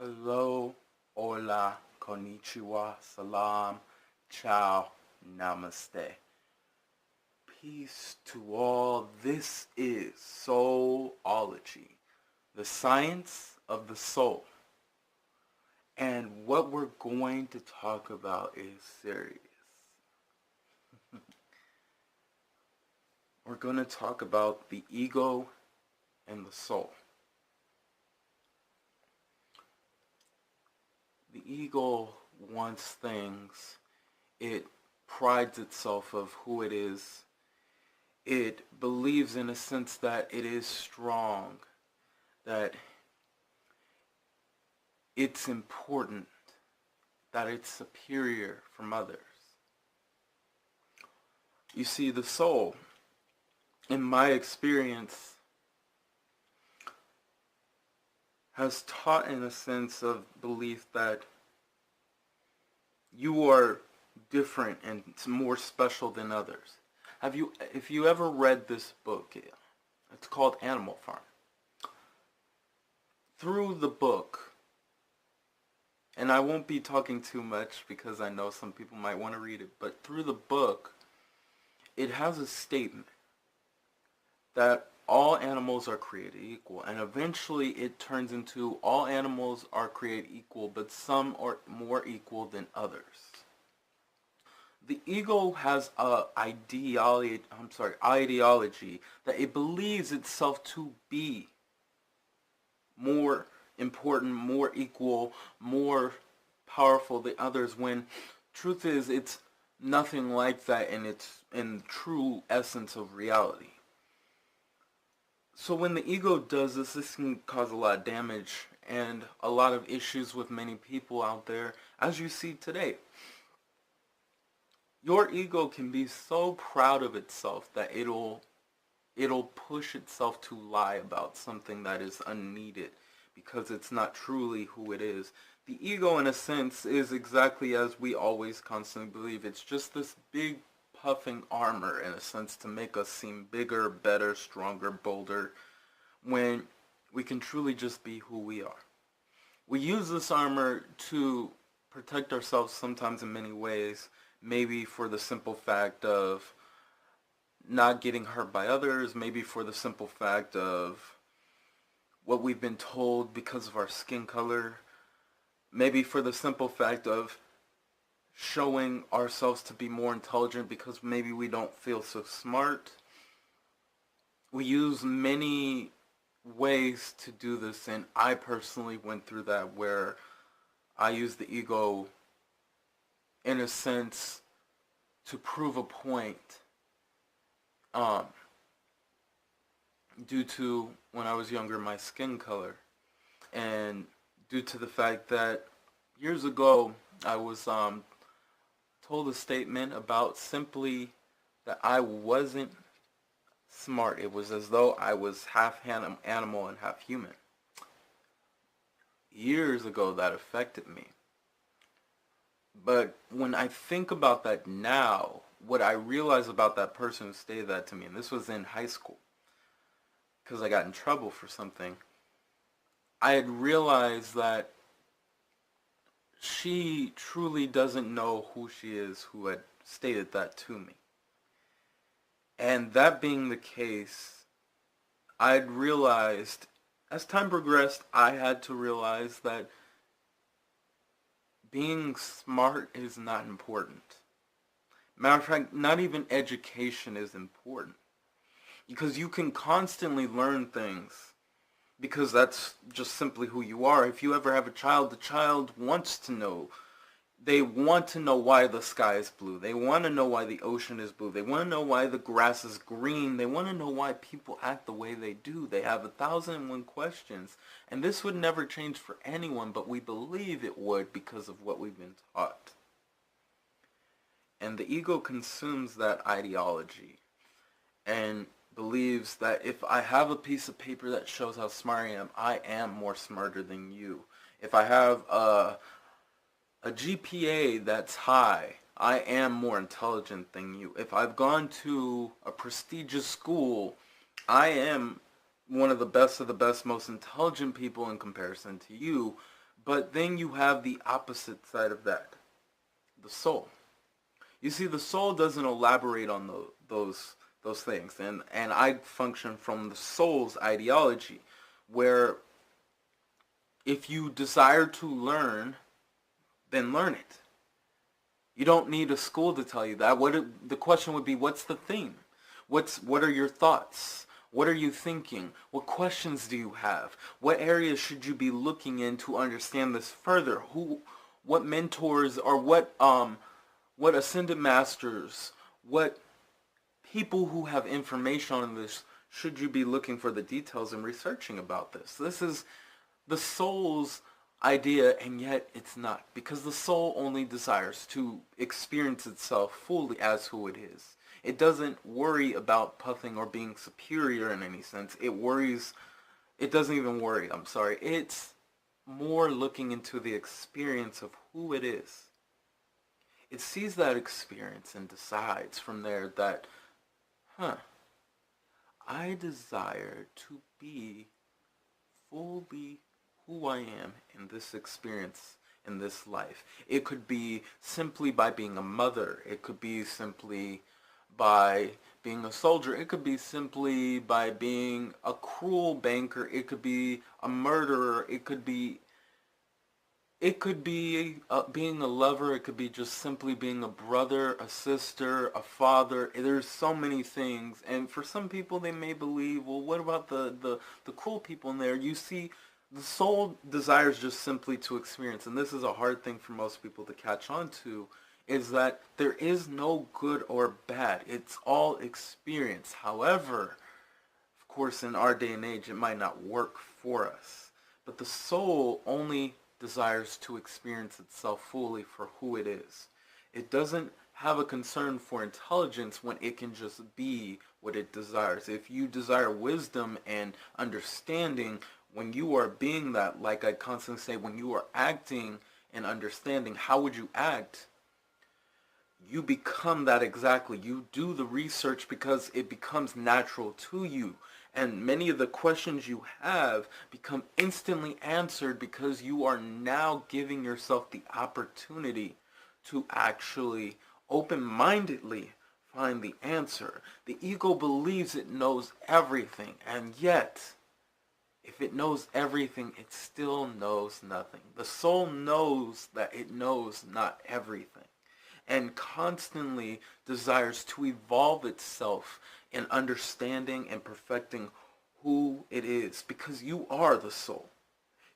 Hello, Hola, Konnichiwa, Salaam, Ciao Namaste. Peace to all. This is Soulology, the science of the soul. And what we're going to talk about is serious. We're going to talk about the ego and the soul. The ego wants things. It prides itself of who it is. It believes in a sense that it is strong, that it's important, that it's superior from others. You see, the soul, in my experience, has taught in a sense of belief that you are different and more special than others. If you ever read this book, it's called Animal Farm. Through the book, and I won't be talking too much because I know some people might want to read it, but through the book, it has a statement that all animals are created equal, and eventually it turns into all animals are created equal, but some are more equal than others. The ego has a ideology that it believes itself to be more important, more equal, more powerful than others, when truth is it's nothing like that in true essence of reality. So when the ego does this can cause a lot of damage and a lot of issues with many people out there, as you see today. Your ego can be so proud of itself that it'll push itself to lie about something that is unneeded because it's not truly who it is. The ego, in a sense, is exactly as we always constantly believe. It's just this big puffing armor, in a sense, to make us seem bigger, better, stronger, bolder, when we can truly just be who we are. We use this armor to protect ourselves sometimes in many ways, maybe for the simple fact of not getting hurt by others, maybe for the simple fact of what we've been told because of our skin color, maybe for the simple fact of showing ourselves to be more intelligent because maybe we don't feel so smart. We use many ways to do this, and I personally went through that where I used the ego in a sense to prove a point, due to when I was younger my skin color, and due to the fact that years ago I was told a statement about simply that I wasn't smart. It was as though I was half animal and half human. Years ago that affected me. But when I think about that now, what I realize about that person who stated that to me, and this was in high school, because I got in trouble for something, I had realized that she truly doesn't know who she is, who had stated that to me. And that being the case, I had realized, as time progressed, I had to realize that being smart is not important. Matter of fact, not even education is important. Because you can constantly learn things, because that's just simply who you are. If you ever have a child, the child wants to know. They want to know why the sky is blue. They want to know why the ocean is blue. They want to know why the grass is green. They want to know why people act the way they do. They have 1,001 questions. And this would never change for anyone, but we believe it would because of what we've been taught. And the ego consumes that ideology and believes that if I have a piece of paper that shows how smart I am more smarter than you. If I have a GPA that's high, I am more intelligent than you. If I've gone to a prestigious school, I am one of the best, most intelligent people in comparison to you. But then you have the opposite side of that, the soul. You see, the soul doesn't elaborate on those things, and I function from the soul's ideology, where if you desire to learn, then learn it. You don't need a school to tell you that. The question would be, what's the theme? What are your thoughts? What are you thinking? What questions do you have? What areas should you be looking in to understand this further? What mentors, or what ascended masters, what people who have information on this should you be looking for the details and researching about this? This is the soul's idea, and yet it's not, because the soul only desires to experience itself fully as who it is. It doesn't worry about puffing or being superior in any sense. It doesn't even worry, I'm sorry. It's more looking into the experience of who it is. It sees that experience and decides from there that, I desire to be fully who I am in this experience, in this life. It could be simply by being a mother. It could be simply by being a soldier. It could be simply by being a cruel banker. It could be a murderer. It could be being a lover. It could be just simply being a brother, a sister, a father. There's so many things. And for some people, they may believe, well, what about the cruel people in there? You see, the soul desires just simply to experience, and this is a hard thing for most people to catch on to, is that there is no good or bad. It's all experience. However, of course, in our day and age, it might not work for us. But the soul only desires to experience itself fully for who it is. It doesn't have a concern for intelligence when it can just be what it desires. If you desire wisdom and understanding, when you are being that, like I constantly say, when you are acting and understanding, how would you act? You become that exactly. You do the research because it becomes natural to you. And many of the questions you have become instantly answered because you are now giving yourself the opportunity to actually open-mindedly find the answer. The ego believes it knows everything, and yet, if it knows everything, it still knows nothing. The soul knows that it knows not everything, and constantly desires to evolve itself in understanding and perfecting who it is, because you are the soul.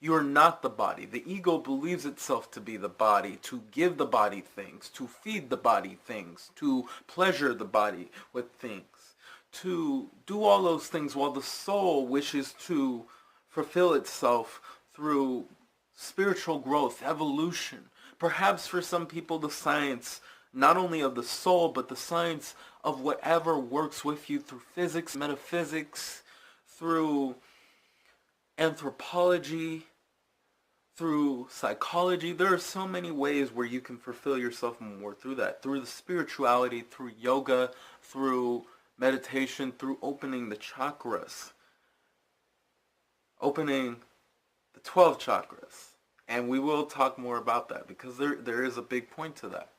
You are not the body. The ego believes itself to be the body, to give the body things, to feed the body things, to pleasure the body with things, to do all those things, while the soul wishes to fulfill itself through spiritual growth, evolution. Perhaps for some people, the science, not only of the soul, but the science of whatever works with you through physics, metaphysics, through anthropology, through psychology. There are so many ways where you can fulfill yourself more through that. Through the spirituality, through yoga, through meditation, through opening the chakras. Opening the 12 chakras. And we will talk more about that, because there is a big point to that.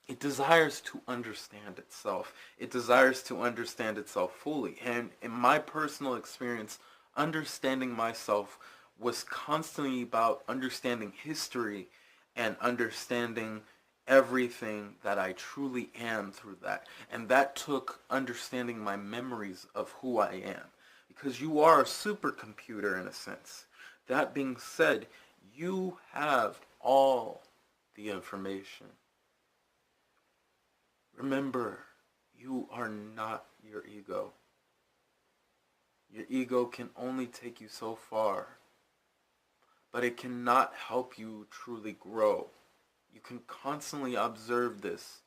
It desires to understand itself. It desires to understand itself fully. And in my personal experience, understanding myself was constantly about understanding history and understanding everything that I truly am through that. And that took understanding my memories of who I am. Because you are a supercomputer in a sense. That being said, you have all the information. Remember, you are not your ego. Your ego can only take you so far, but it cannot help you truly grow. You can constantly observe this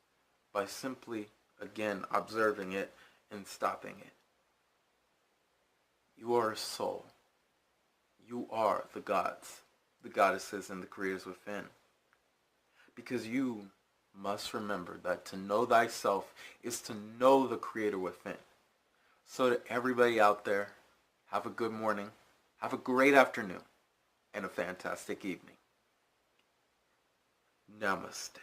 by simply, again, observing it and stopping it. You are a soul. You are the gods, the goddesses, and the creators within. Because you must remember that to know thyself is to know the creator within. So to everybody out there, have a good morning. Have a great afternoon. and a fantastic evening. Namaste.